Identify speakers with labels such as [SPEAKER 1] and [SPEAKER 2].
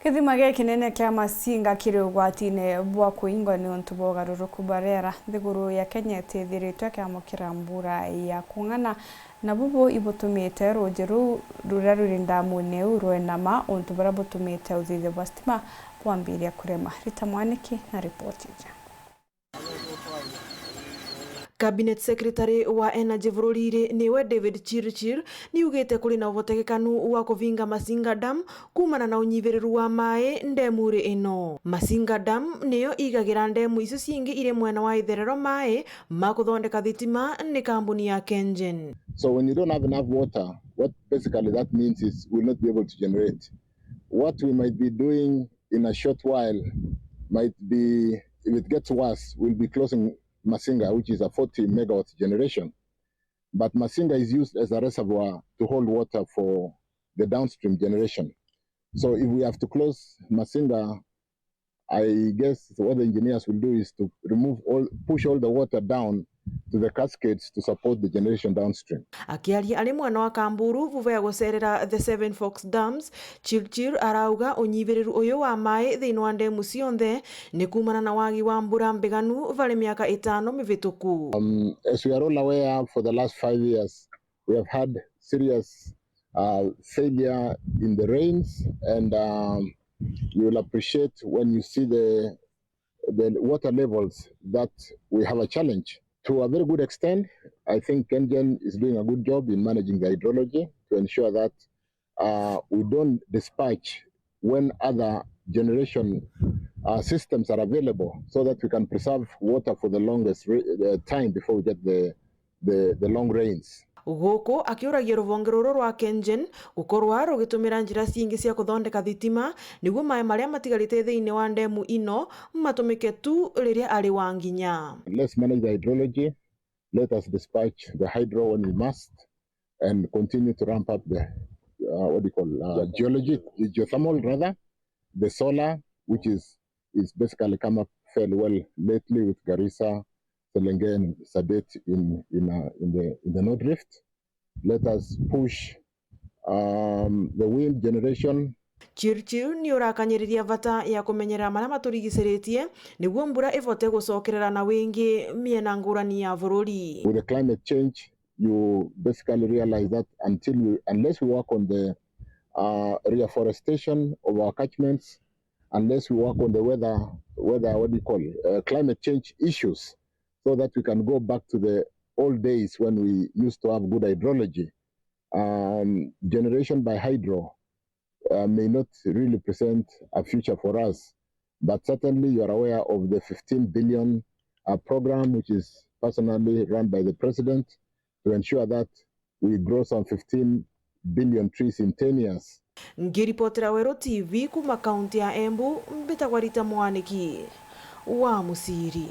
[SPEAKER 1] KITHIMA kinene kia MASINGA kiri ûgwati-ini bwa KUINGWA NUUNTU bwa UGARURUKU RIERA thiguru ya Kenya itithiritwe kiamukira mbura ya kung'ana na bubu ibutumite RUUJI ruria ruri ndamuni rwenama untu baria butumite uthithia bwa stima kwambiria kurema. Rita Mwaniki na ripoti ja.
[SPEAKER 2] Cabinet Secretary wa Energy bururi-ri niwe David CHIRCHIR ni ugite kuri na ubotekekanu wa kuvinga MASINGA Dam kumana na unyiviriru wa mai ndemuri ino. MASINGA Dam niyo igagira ndemu icio ciingi ire mwena wa itherero mai ma kuthondeka thitima ni kambuni ya KenGen.
[SPEAKER 3] So when you don't have enough water, what basically that means is we'll not be able to generate. What we might be doing in a short while might be, if it gets worse, we'll be closing MASINGA, which is a 40 megawatt generation. But MASINGA is used as a reservoir to hold water for the downstream generation. So if we have to close MASINGA, I guess what the engineers will do is to push all the water down to the cascades to support the generation downstream.
[SPEAKER 2] Akiaria ari mwana wa Kamburu vuva ya gucerera the Seven Forks Dams, CHIRCHIR arauga unyiviriru uyu wa mai thiini wa ndemu cionthe ni kumana na wagi wa mbura mbiganu vari miaka 5 mivituku.
[SPEAKER 3] As we are all aware, for the last 5 years we have had serious failure in the rains, and you will appreciate when you see the water levels that we have a challenge. To a very good extent, I think KenGen is doing a good job in managing the hydrology to ensure that we don't dispatch when other generation systems are available, so that we can preserve water for the longest time before we get the long rains.
[SPEAKER 2] Guku akiuragia ruvonge ruru rwa KenGen gukorwa rugitumira njira ciingi cia kuthondeka thitima niguo mai maria matigarite thiini wa ndemu ino matumike tu riria ari wa nginya.
[SPEAKER 3] Let's manage the hydrology, let us dispatch the hydro when we must, and continue to ramp up the geology, the geothermal rather, the solar, which is basically come up fairly well lately with Garissa, Selenge and Sadet in the North Rift. Let us push the wind generation.
[SPEAKER 2] CHIRCHIR ni urakanyiriria vata ya kumenyera maria maturigiciritie niguo mbura ivote gucokerera na wingi miena ngurani ya bururi.
[SPEAKER 3] With the climate change, you basically realize that unless we work on the reforestation of our catchments, unless we work on the climate change issues, so that we can go back to the old days when we used to have good hydrology. Generation by hydro may not really present a future for us, but certainly you are aware of the 15 billion program, which is personally run by the president, to ensure that we grow some 15 billion trees in 10 years.
[SPEAKER 2] Ngiripotera Wero TV kuma kaunti ya Embu, mbitagwa Rita Mwaniki wa Musiri.